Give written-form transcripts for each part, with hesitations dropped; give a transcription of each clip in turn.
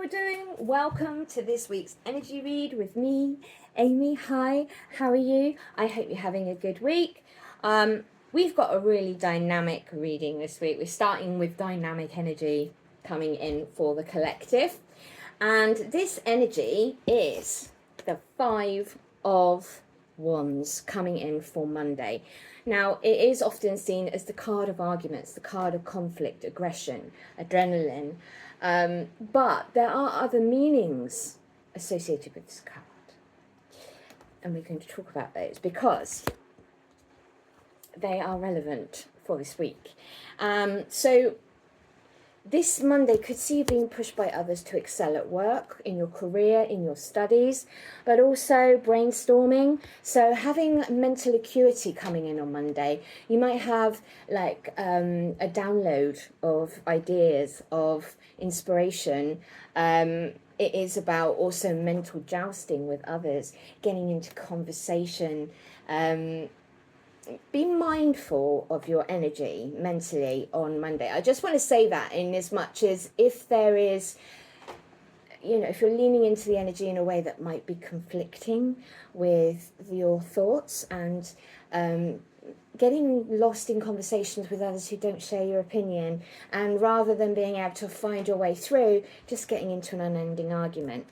you're doing. Welcome to this week's energy read with me, Amy. Hi, how are you? I hope you're having a good week. We've got a really dynamic reading this week. We're starting with dynamic energy coming in for the collective. And this energy is the Five of Wands coming in for Monday. Now, it is often seen as the card of arguments, the card of conflict, aggression, adrenaline. But there are other meanings associated with this card. And we're going to talk about those because they are relevant for this week. So this Monday could see you being pushed by others to excel at work, in your career, in your studies, but also brainstorming. So having mental acuity coming in on Monday, you might have like a download of ideas, of inspiration. It is about also mental jousting with others, getting into conversation. Be mindful of your energy mentally on Monday. I just want to say that in as much as if there is, if you're leaning into the energy in a way that might be conflicting with your thoughts and getting lost in conversations with others who don't share your opinion, and rather than being able to find your way through, just getting into an unending argument.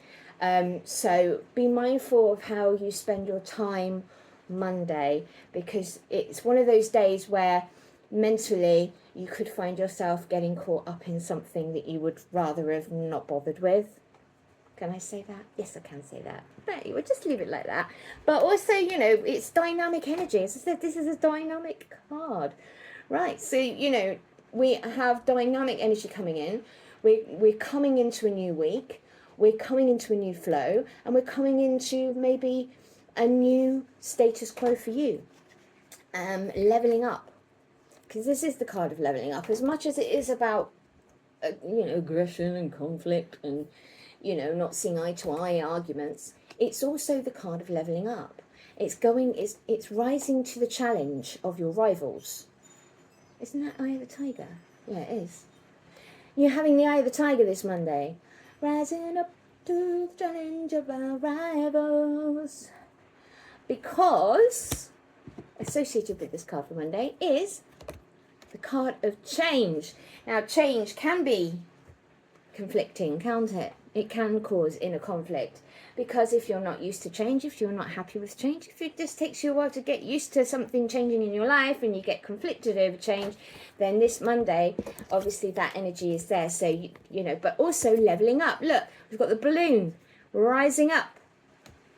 So be mindful of how you spend your time Monday, because it's one of those days where mentally you could find yourself getting caught up in something that you would rather have not bothered with. Can I say that? Yes, I can say that. But we'll just leave it like that. But also, it's dynamic energy. As I said, this is a dynamic card, right? So, we have dynamic energy coming in. We're coming into a new week. We're coming into a new flow, and we're coming into maybe a new status quo for you. Leveling up, because this is the card of leveling up. As much as it is about aggression and conflict and not seeing eye to eye arguments, it's also the card of leveling up. It's rising to the challenge of your rivals. Isn't that Eye of the Tiger? Yeah, it is. You're having the Eye of the Tiger this Monday, rising up to the challenge of our rivals. Because associated with this card for Monday is the card of change. Now, change can be conflicting, can't it? It can cause inner conflict, because if you're not used to change, if you're not happy with change, if it just takes you a while to get used to something changing in your life and you get conflicted over change, then this Monday, obviously that energy is there. So, but also leveling up. Look, we've got the balloon rising up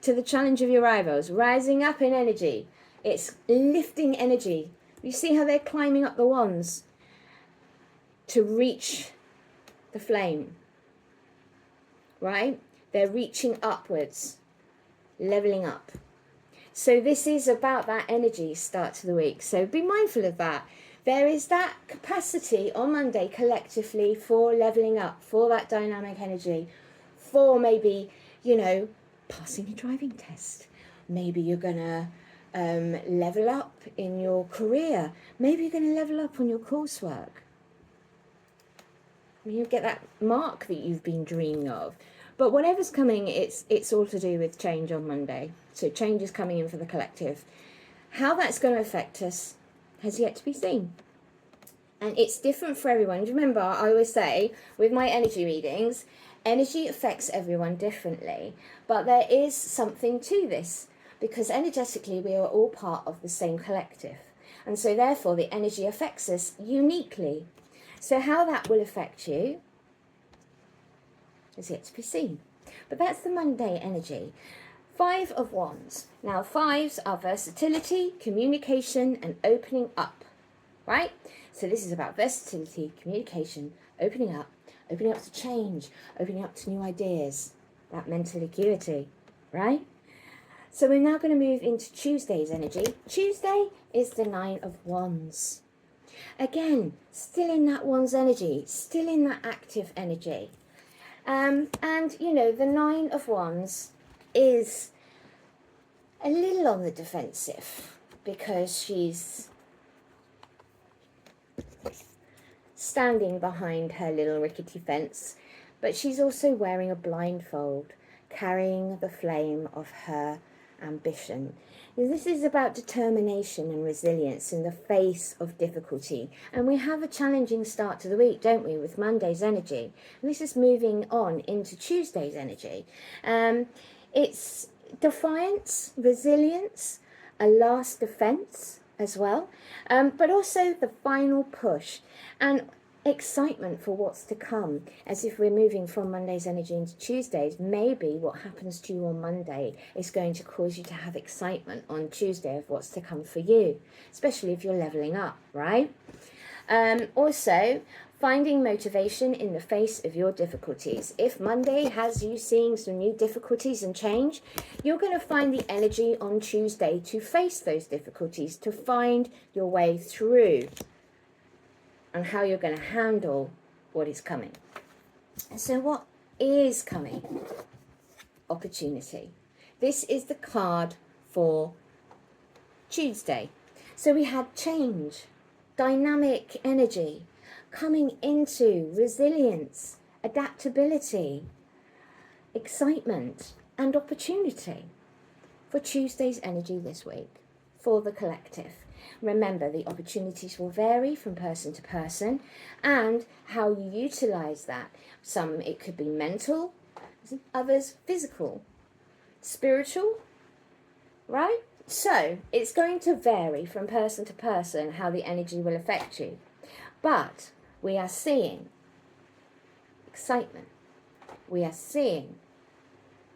to the challenge of your rivals, rising up in energy. It's lifting energy. You see how they're climbing up the wands to reach the flame, right? They're reaching upwards, leveling up. So this is about that energy start to the week. So be mindful of that. There is that capacity on Monday collectively for leveling up, for that dynamic energy, for maybe, passing a driving test. Maybe you're going to level up in your career. Maybe you're going to level up on your coursework. You get that mark that you've been dreaming of. But whatever's coming, it's all to do with change on Monday. So change is coming in for the collective. How that's going to affect us has yet to be seen. And it's different for everyone. Remember, I always say with my energy readings, energy affects everyone differently, but there is something to this, because energetically we are all part of the same collective, and so therefore the energy affects us uniquely. So how that will affect you is yet to be seen. But that's the Monday energy. Five of Wands. Now, fives are versatility, communication, and opening up, right? So this is about versatility, communication, opening up to change, opening up to new ideas, that mental acuity, right? So we're now going to move into Tuesday's energy. Tuesday is the Nine of Wands. Again, still in that Wands energy, still in that active energy. And, the Nine of Wands is a little on the defensive because she's standing behind her little rickety fence, but she's also wearing a blindfold, carrying the flame of her ambition. This is about determination and resilience in the face of difficulty. And we have a challenging start to the week, don't we, with Monday's energy. And this is moving on into Tuesday's energy. It's defiance, resilience, a last defense as well, but also the final push and excitement for what's to come, as if we're moving from Monday's energy into Tuesday's. Maybe what happens to you on Monday is going to cause you to have excitement on Tuesday of what's to come for you, especially if you're leveling up, right? Also, finding motivation in the face of your difficulties. If Monday has you seeing some new difficulties and change, you're going to find the energy on Tuesday to face those difficulties, to find your way through and how you're going to handle what is coming. So what is coming? Opportunity. This is the card for Tuesday. So we had change, dynamic energy, coming into resilience, adaptability, excitement, and opportunity for Tuesday's energy this week for the collective. Remember, the opportunities will vary from person to person and how you utilize that. Some it could be mental, others physical, spiritual, right? So it's going to vary from person to person how the energy will affect you. But we are seeing excitement. We are seeing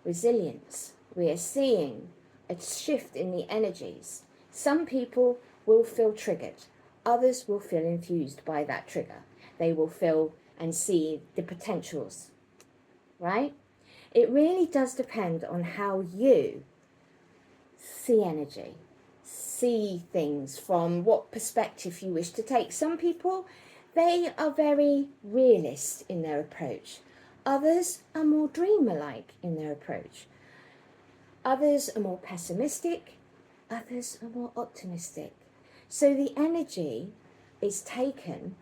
resilience. We are seeing a shift in the energies. Some people will feel triggered. Others will feel infused by that trigger. They will feel and see the potentials, right? It really does depend on how you see energy, see things, from what perspective you wish to take. Some people, they are very realist in their approach. Others are more dreamer-like in their approach. Others are more pessimistic. Others are more optimistic. So the energy is taken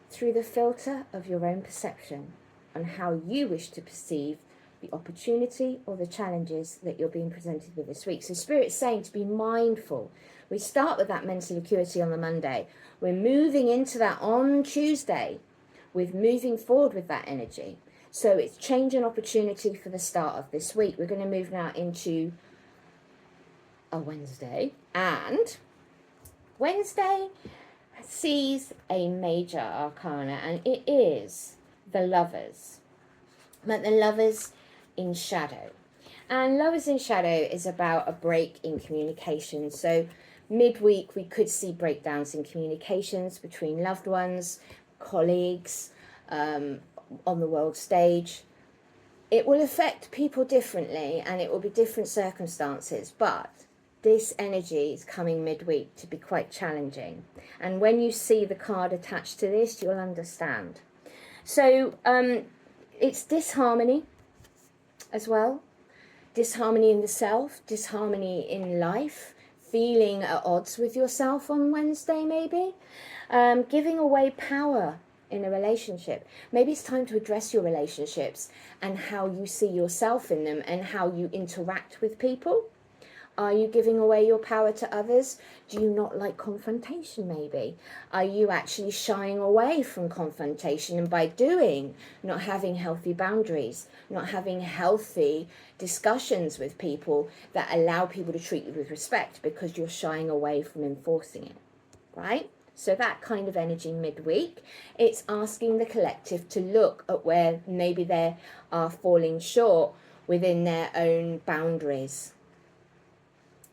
through the filter of your own perception on how you wish to perceive the opportunity or the challenges that you're being presented with this week. So Spirit's saying to be mindful. We start with that mental acuity on the Monday. We're moving into that on Tuesday. We're moving forward with that energy. So it's change and opportunity for the start of this week. We're going to move now into a Wednesday, and Wednesday sees a major arcana, and it is the Lovers. But the Lovers in Shadow. And Lovers in Shadow is about a break in communication. So midweek we could see breakdowns in communications between loved ones, colleagues, on the world stage. It will affect people differently and it will be different circumstances, but this energy is coming midweek to be quite challenging. And when you see the card attached to this, you'll understand. So it's disharmony as well. Disharmony in the self, disharmony in life, feeling at odds with yourself on Wednesday maybe. Giving away power in a relationship. Maybe it's time to address your relationships and how you see yourself in them and how you interact with people. Are you giving away your power to others? Do you not like confrontation maybe? Are you actually shying away from confrontation, and by doing, not having healthy boundaries, not having healthy discussions with people that allow people to treat you with respect because you're shying away from enforcing it, right? So that kind of energy midweek, it's asking the collective to look at where maybe they are falling short within their own boundaries.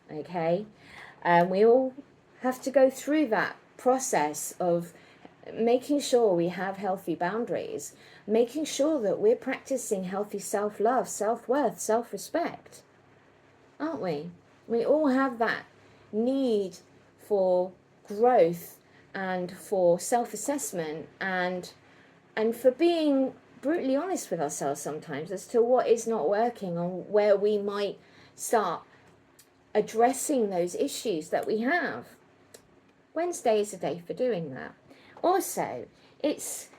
Okay, we all have to go through that process of making sure we have healthy boundaries, making sure that we're practicing healthy self-love, self-worth, self-respect, aren't we? We all have that need for growth and for self-assessment and for being brutally honest with ourselves sometimes as to what is not working and where we might start addressing those issues that we have. Wednesday is a day for doing that. Also, it's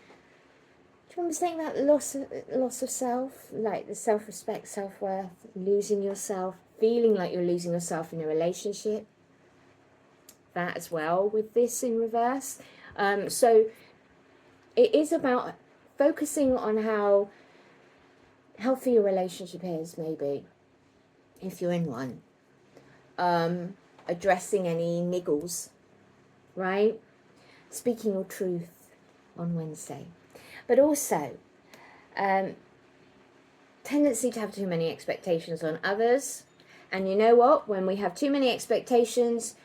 I'm saying about loss of self, like the self-respect, self-worth, losing yourself, feeling like you're losing yourself in a relationship. That as well with this in reverse. So it is about focusing on how healthy your relationship is, maybe, if you're in one. Addressing any niggles, right? Speaking your truth on Wednesday. But also, tendency to have too many expectations on others. And you know what? When we have too many expectations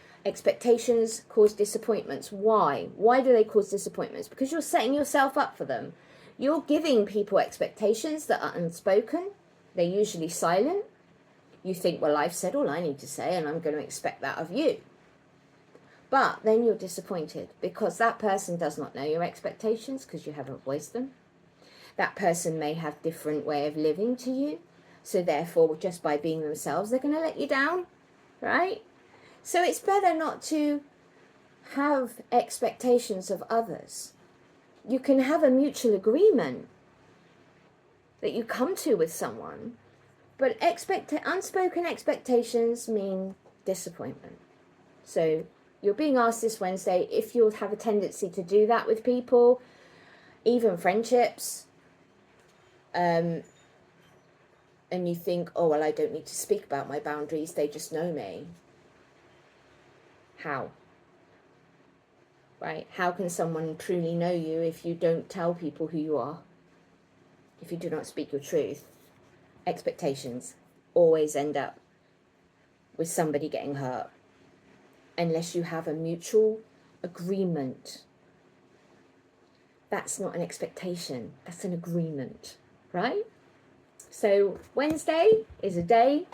cause disappointments. Why? Why do they cause disappointments? Because you're setting yourself up for them. You're giving people expectations that are unspoken. They're usually silent. You think, well, I've said all I need to say and I'm going to expect that of you. But then you're disappointed because that person does not know your expectations because you haven't voiced them. That person may have different way of living to you. So therefore, just by being themselves, they're going to let you down, right? So it's better not to have expectations of others. You can have a mutual agreement that you come to with someone, but unspoken expectations mean disappointment. So you're being asked this Wednesday if you'll have a tendency to do that with people, even friendships, and you think, oh, well, I don't need to speak about my boundaries, they just know me. How? Right? How can someone truly know you if you don't tell people who you are? If you do not speak your truth? Expectations always end up with somebody getting hurt unless you have a mutual agreement. That's not an expectation, that's an agreement, right? So Wednesday is a day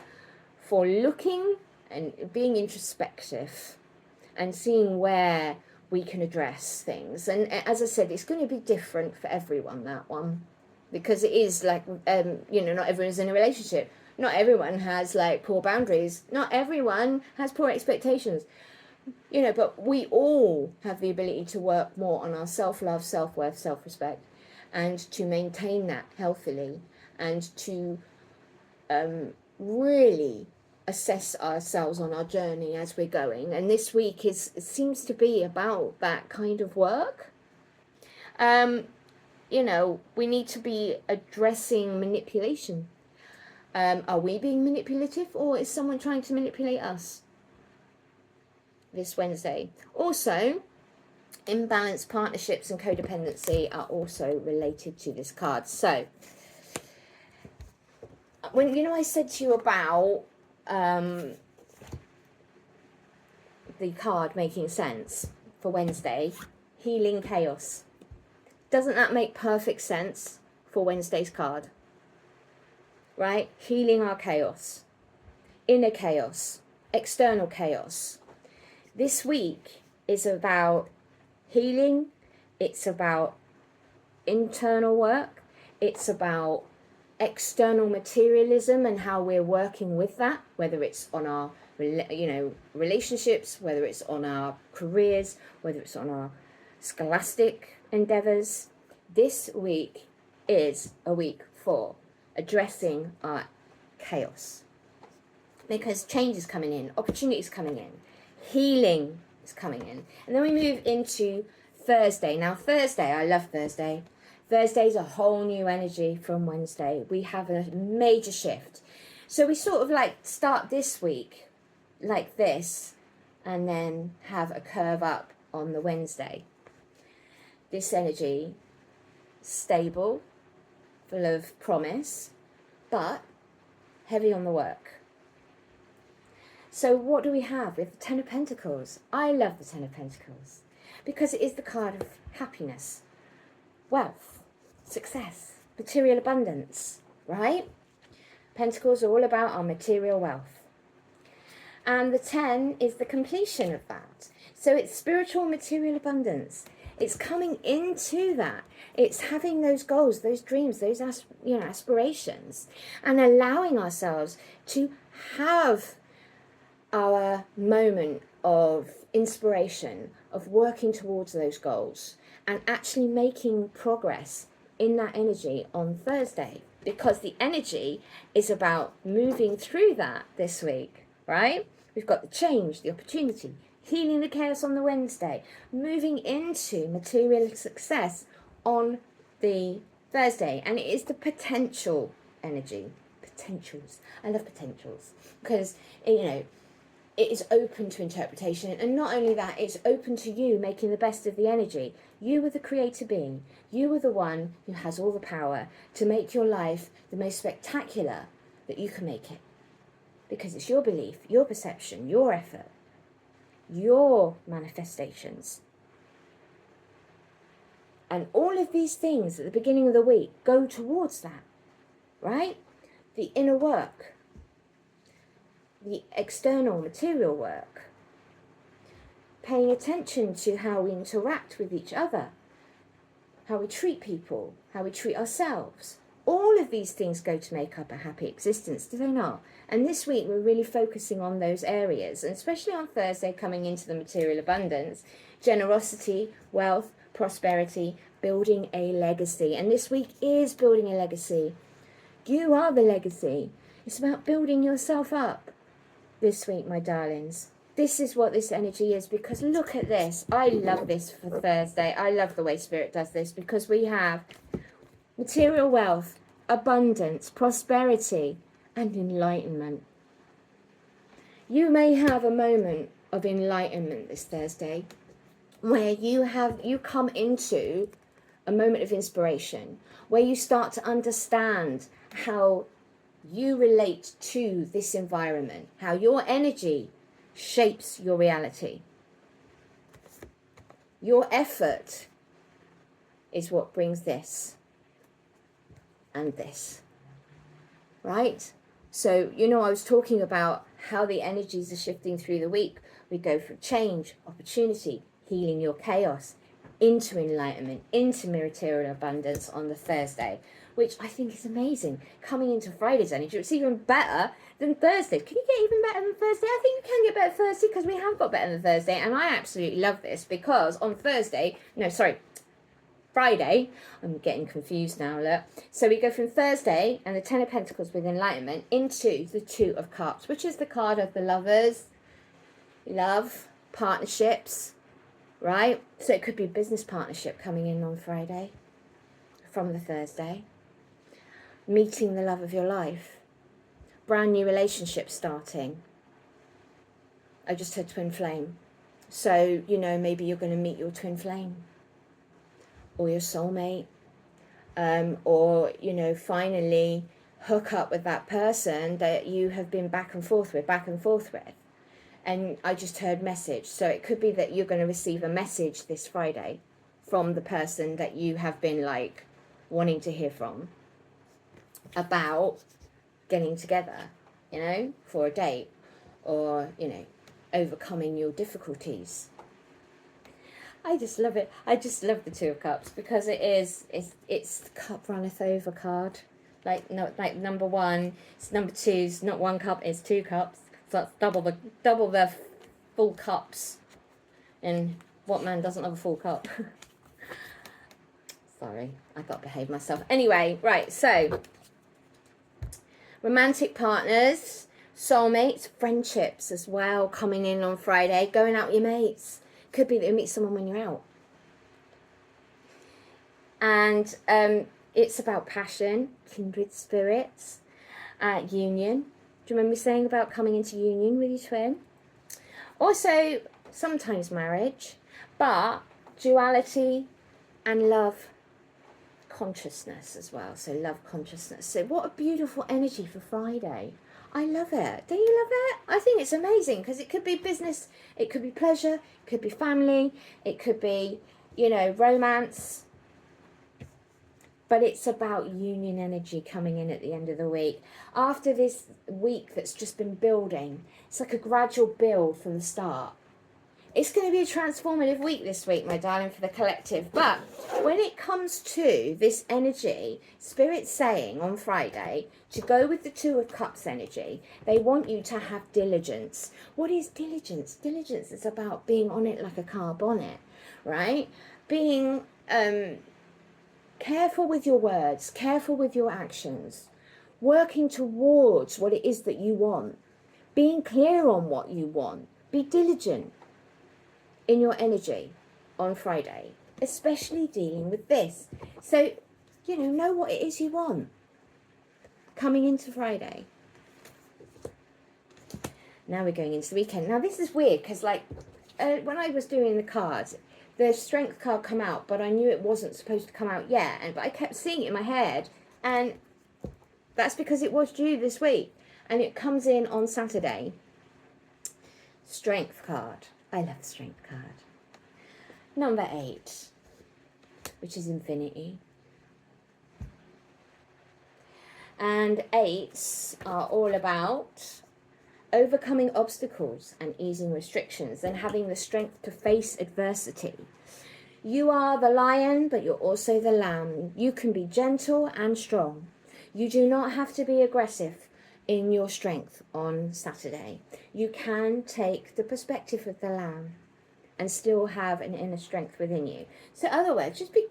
for looking and being introspective and seeing where we can address things. And as I said, it's going to be different for everyone, that one, because it is like, not everyone's in a relationship. Not everyone has like poor boundaries. Not everyone has poor expectations. But we all have the ability to work more on our self-love, self-worth, self-respect, and to maintain that healthily, and to really assess ourselves on our journey as we're going. And this week seems to be about that kind of work. We need to be addressing manipulation. Are we being manipulative, or is someone trying to manipulate us this Wednesday? Also, imbalanced partnerships and codependency are also related to this card. So when I said to you about the card making sense for Wednesday, healing chaos, doesn't that make perfect sense for Wednesday's card? Right? Healing our chaos, inner chaos, external chaos. This week is about healing. It's about internal work. It's about external materialism and how we're working with that, whether it's on our relationships, whether it's on our careers, whether it's on our scholastic endeavors. This week is a week for addressing our chaos, because change is coming in, opportunity is coming in, healing is coming in. And then we move into Thursday. Now Thursday, I love Thursday. Thursday's a whole new energy from Wednesday. We have a major shift. So we sort of like start this week like this and then have a curve up on the Wednesday. This energy, stable, full of promise, but heavy on the work. So what do we have with the Ten of Pentacles? I love the Ten of Pentacles because it is the card of happiness, wealth, success, material abundance, right? Pentacles are all about our material wealth. And the 10 is the completion of that. So it's spiritual material abundance. It's coming into that. It's having those goals, those dreams, those aspirations, and allowing ourselves to have our moment of inspiration, of working towards those goals and actually making progress in that energy on Thursday, because the energy is about moving through that this week, right? We've got the change, the opportunity, healing the chaos on the Wednesday, moving into material success on the Thursday. And it is the potential energy. Potentials. I love potentials because, you know, it is open to interpretation. And not only that, it's open to you making the best of the energy. You are the creator being. You are the one who has all the power to make your life the most spectacular that you can make it. Because it's your belief, your perception, your effort, your manifestations. And all of these things at the beginning of the week go towards that, right? The inner work, the external material work, paying attention to how we interact with each other, how we treat people, how we treat ourselves. All of these things go to make up a happy existence, do they not? And this week we're really focusing on those areas, and especially on Thursday, coming into the material abundance, generosity, wealth, prosperity, building a legacy. And this week is building a legacy. You are the legacy. It's about building yourself up this week, my darlings. This is what this energy is, because look at this. I love this for Thursday. I love the way Spirit does this, because we have material wealth, abundance, prosperity, and enlightenment. You may have a moment of enlightenment this Thursday where you come into a moment of inspiration, where you start to understand how you relate to this environment, how your energy shapes your reality. Your effort is what brings this and this, right? So, you know, I was talking about how the energies are shifting through the week. We go from change, opportunity, healing your chaos, into enlightenment, into material abundance on the Thursday, which I think is amazing. Coming into Friday's energy, it's even better than Thursday. Can you get even better than Thursday? I think you can get better Thursday, because we have got better than Thursday. And I absolutely love this, because on Friday, I'm getting confused now, look. So we go from Thursday and the Ten of Pentacles with enlightenment into the Two of Cups, which is the card of the lovers, love, partnerships, right? So it could be a business partnership coming in on Friday from the Thursday. Meeting the love of your life. Brand new relationship starting. I just heard twin flame. So, you know, maybe you're going to meet your twin flame or your soulmate, or, you know, finally hook up with that person that you have been back and forth with. And I just heard message. So it could be that you're going to receive a message this Friday from the person that you have been like wanting to hear from about getting together, you know, for a date, or, you know, overcoming your difficulties. I just love it. I just love the Two of Cups, because it's the cup runneth over card. Like, no, like number one, it's number two, it's not one cup, it's two cups. So that's double the full cups. And what man doesn't have a full cup? Sorry, I got to behave myself. Anyway, right, so romantic partners, soulmates, friendships as well coming in on Friday. Going out with your mates. Could be that you meet someone when you're out. And it's about passion, kindred spirits, union. Do you remember me saying about coming into union with your twin? Also, sometimes marriage, but duality and love consciousness as well. So love consciousness. So what a beautiful energy for Friday. I love it. Do you love it? I think it's amazing, because it could be business, it could be pleasure, it could be family, it could be, you know, romance. But it's about union energy coming in at the end of the week. After this week that's just been building, it's like a gradual build from the start. It's going to be a transformative week this week, my darling, for the collective. But when it comes to this energy, Spirit's saying on Friday, to go with the Two of Cups energy, they want you to have diligence. What is diligence? Diligence is about being on it like a car bonnet, right? Being Careful with your words, careful with your actions, working towards what it is that you want, being clear on what you want, be diligent in your energy on Friday, especially dealing with this. So, know what it is you want coming into Friday. Now we're going into the weekend. Now this is weird because when I was doing the cards, the strength card come out, but I knew it wasn't supposed to come out yet, but I kept seeing it in my head, and that's because it was due this week, and it comes in on Saturday. Strength card. I love the strength card. Number 8, which is infinity. And 8s are all about overcoming obstacles and easing restrictions and having the strength to face adversity. You are the lion, but you're also the lamb. You can be gentle and strong. You do not have to be aggressive in your strength on Saturday. You can take the perspective of the lamb and still have an inner strength within you. So in other words, just be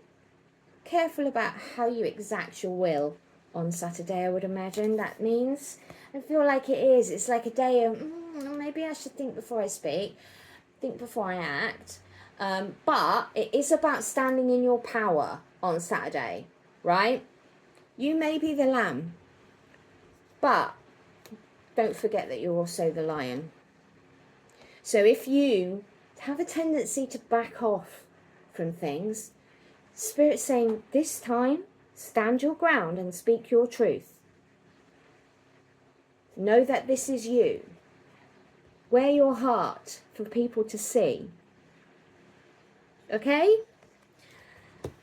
careful about how you exact your will on Saturday, I would imagine that means. I feel like it is. It's like a day of, maybe I should think before I speak, think before I act. But it is about standing in your power on Saturday, right? You may be the lamb, but don't forget that you're also the lion. So if you have a tendency to back off from things, Spirit's saying, this time, stand your ground and speak your truth. Know that this is you. Wear your heart for people to see. Okay?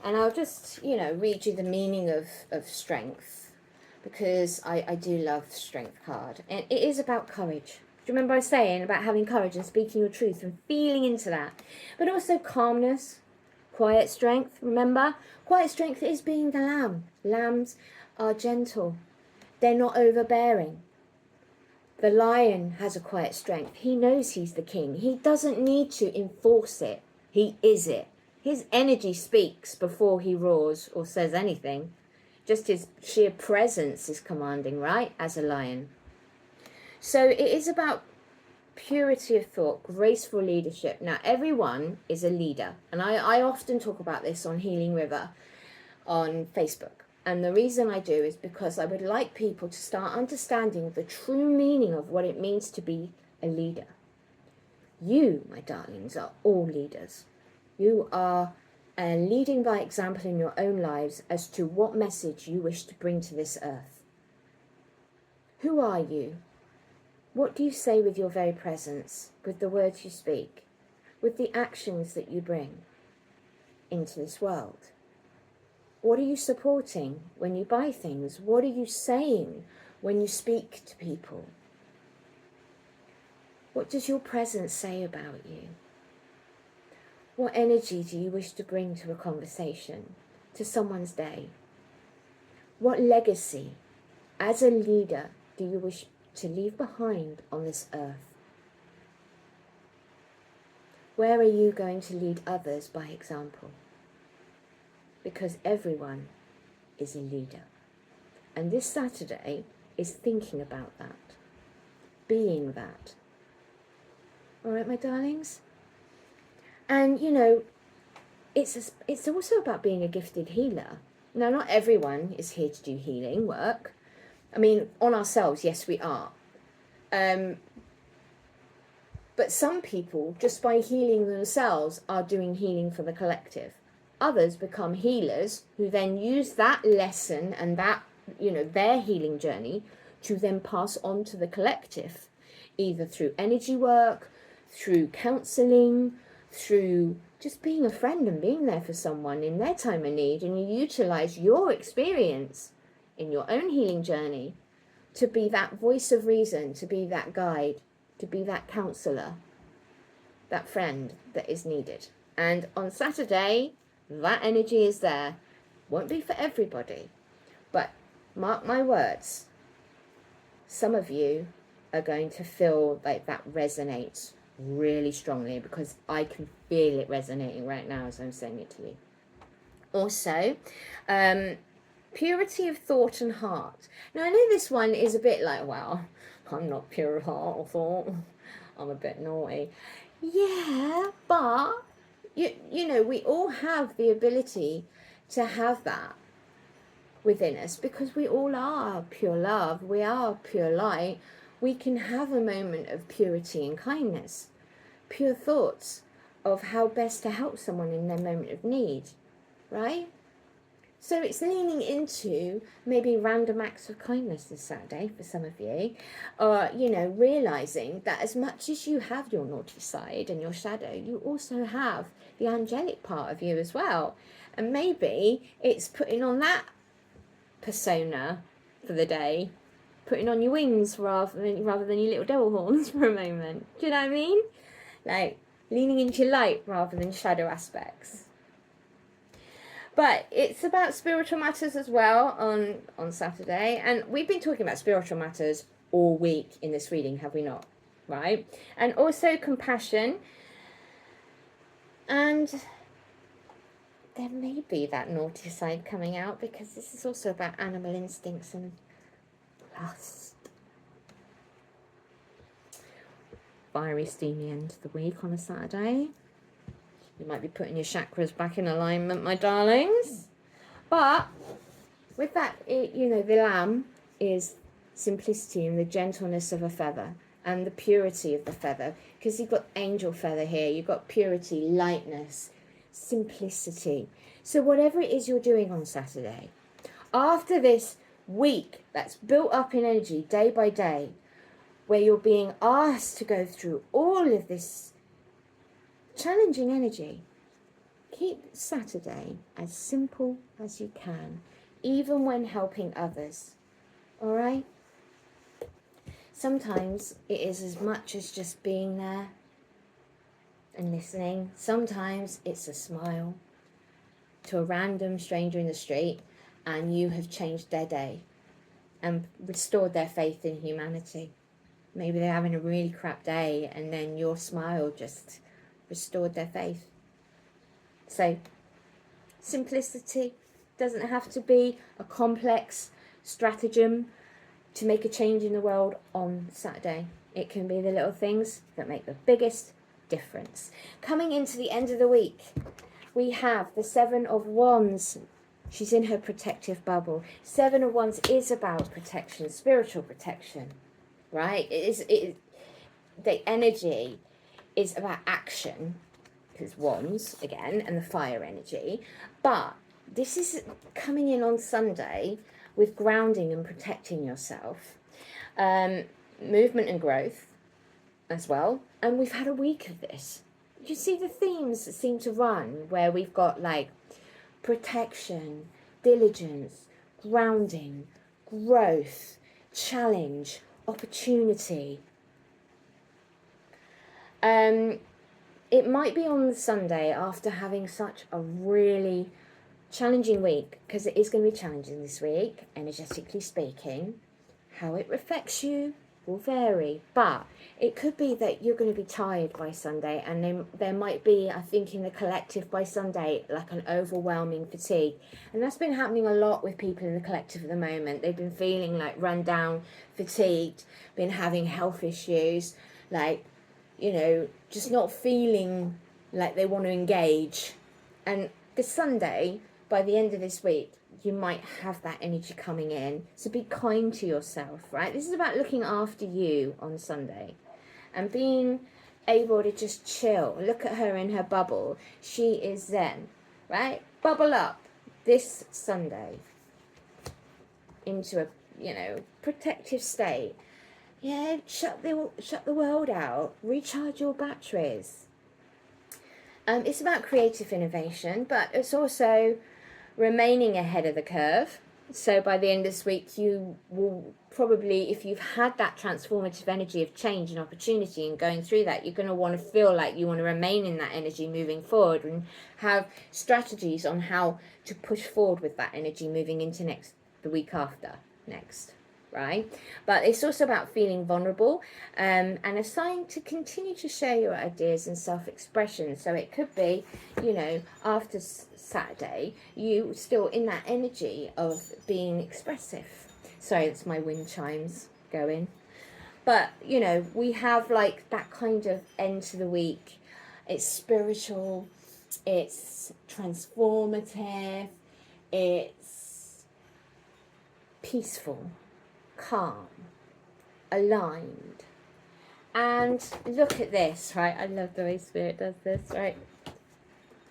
And I'll just, read you the meaning of strength, because I do love the strength card. And it is about courage. Do you remember I was saying about having courage and speaking your truth and feeling into that? But also calmness, quiet strength. Remember? Quiet strength is being the lamb. Lambs are gentle. They're not overbearing. The lion has a quiet strength. He knows he's the king. He doesn't need to enforce it. He is it. His energy speaks before he roars or says anything. Just his sheer presence is commanding, right? As a lion. So it is about purity of thought, graceful leadership. Now, everyone is a leader. And I often talk about this on Healing River on Facebook. And the reason I do is because I would like people to start understanding the true meaning of what it means to be a leader. You, my darlings, are all leaders. You are leading by example in your own lives as to what message you wish to bring to this earth. Who are you? What do you say with your very presence, with the words you speak, with the actions that you bring into this world? What are you supporting when you buy things? What are you saying when you speak to people? What does your presence say about you? What energy do you wish to bring to a conversation, to someone's day? What legacy, as a leader, do you wish to leave behind on this earth? Where are you going to lead others by example? Because everyone is a leader. And this Saturday is thinking about that, being that. All right, my darlings? And, it's also about being a gifted healer. Now, not everyone is here to do healing work. I mean, on ourselves, yes, we are. But some people, just by healing themselves, are doing healing for the collective. Others become healers who then use that lesson and that, their healing journey to then pass on to the collective, either through energy work, through counselling, through just being a friend and being there for someone in their time of need. And you utilize your experience in your own healing journey to be that voice of reason, to be that guide, to be that counsellor, that friend that is needed. And on Saturday, that energy is there. Won't be for everybody, but mark my words, some of you are going to feel like that resonates really strongly, because I can feel it resonating right now as I'm saying it to you. Also, purity of thought and heart. Now, I know this one is a bit like, well, I'm not pure of heart or thought. I'm a bit naughty. Yeah, but, you know, we all have the ability to have that within us because we all are pure love. We are pure light. We can have a moment of purity and kindness, pure thoughts of how best to help someone in their moment of need, right? So it's leaning into maybe random acts of kindness this Saturday for some of you, or, you know, realizing that as much as you have your naughty side and your shadow, you also have the angelic part of you as well. And maybe it's putting on that persona for the day, putting on your wings rather than your little devil horns for a moment. Do you know what I mean? Like leaning into light rather than shadow aspects. But it's about spiritual matters as well on Saturday. And we've been talking about spiritual matters all week in this reading, have we not? Right? And also compassion. And there may be that naughty side coming out because this is also about animal instincts and lust. Fiery, steamy end of the week on a Saturday. You might be putting your chakras back in alignment, my darlings. But with that, you know, the lamb is simplicity and the gentleness of a feather and the purity of the feather. Because you've got angel feather here. You've got purity, lightness, simplicity. So whatever it is you're doing on Saturday, after this week that's built up in energy day by day, where you're being asked to go through all of this challenging energy, keep Saturday as simple as you can, even when helping others. All right? Sometimes it is as much as just being there and listening. Sometimes it's a smile to a random stranger in the street and you have changed their day and restored their faith in humanity. Maybe they're having a really crap day and then your smile just restored their faith. So simplicity doesn't have to be a complex stratagem to make a change in the world on Saturday. It can be the little things that make the biggest difference. Coming into the end of the week, we have the Seven of Wands. She's in her protective bubble. Seven of Wands is about protection, spiritual protection, right? The energy is about action, because wands again, and the fire energy. But this is coming in on Sunday with grounding and protecting yourself, movement and growth as well. And we've had a week of this. You see the themes that seem to run where we've got like protection, diligence, grounding, growth, challenge, opportunity. It might be on the Sunday after having such a really challenging week, because it is going to be challenging this week, energetically speaking. How it affects you will vary, but it could be that you're going to be tired by Sunday, and then there might be, I think, in the collective by Sunday, like an overwhelming fatigue. And that's been happening a lot with people in the collective at the moment. They've been feeling like run down, fatigued, been having health issues, like, you know, just not feeling like they want to engage. And this Sunday, by the end of this week, you might have that energy coming in. So be kind to yourself, right? This is about looking after you on Sunday and being able to just chill. Look at her in her bubble. She is zen, right? Bubble up this Sunday into a, you know, protective state. Yeah, shut the world out. Recharge your batteries. It's about creative innovation, but it's also remaining ahead of the curve. So by the end of this week, you will probably, if you've had that transformative energy of change and opportunity and going through that, you're going to want to feel like you want to remain in that energy moving forward and have strategies on how to push forward with that energy moving into the week after next. right? But it's also about feeling vulnerable, and a sign to continue to share your ideas and self-expression. So it could be, after Saturday, you still in that energy of being expressive. Sorry, that's my wind chimes going. But, we have like that kind of end to the week. It's spiritual, it's transformative, it's peaceful, calm, aligned. And look at this, right? I love the way Spirit does this, right?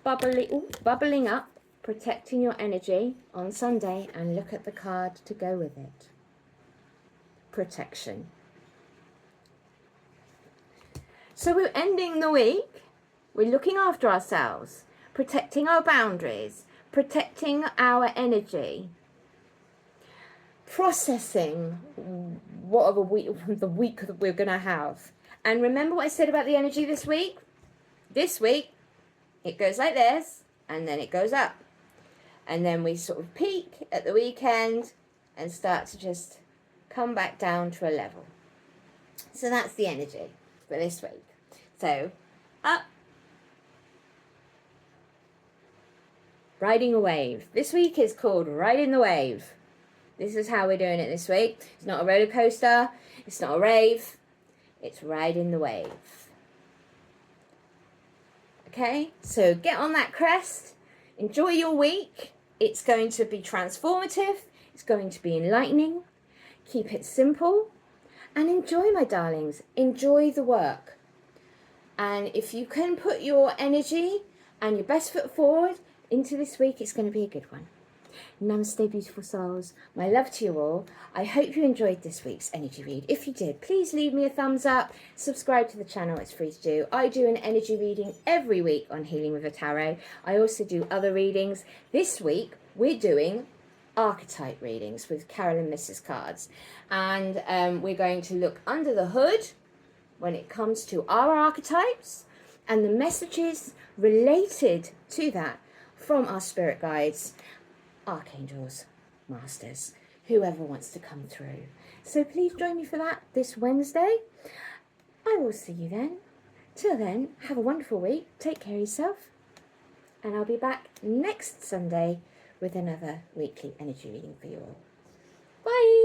Bubbling up, protecting your energy on Sunday, and look at the card to go with it. Protection. So we're ending the week, we're looking after ourselves, protecting our boundaries, protecting our energy, processing whatever the week that we're going to have. And remember what I said about the energy this week? This week, it goes like this, and then it goes up. And then we sort of peak at the weekend and start to just come back down to a level. So that's the energy for this week. So, up. Riding a wave. This week is called Riding the Wave. This is how we're doing it this week. It's not a roller coaster. It's not a rave. It's riding the wave. Okay, so get on that crest. Enjoy your week. It's going to be transformative. It's going to be enlightening. Keep it simple. And enjoy, my darlings. Enjoy the work. And if you can put your energy and your best foot forward into this week, it's going to be a good one. Namaste, beautiful souls. My love to you all. I hope you enjoyed this week's energy read. If you did, please leave me a thumbs up. Subscribe to the channel. It's free to do. I do an energy reading every week on Healing with a Tarot. I also do other readings. This week, we're doing archetype readings with Carolyn Misses Cards. And we're going to look under the hood when it comes to our archetypes and the messages related to that from our spirit guides, archangels, masters, whoever wants to come through. So please join me for that this Wednesday. I will see you then. Till then, have a wonderful week. Take care of yourself. And I'll be back next Sunday with another weekly energy reading for you all. Bye.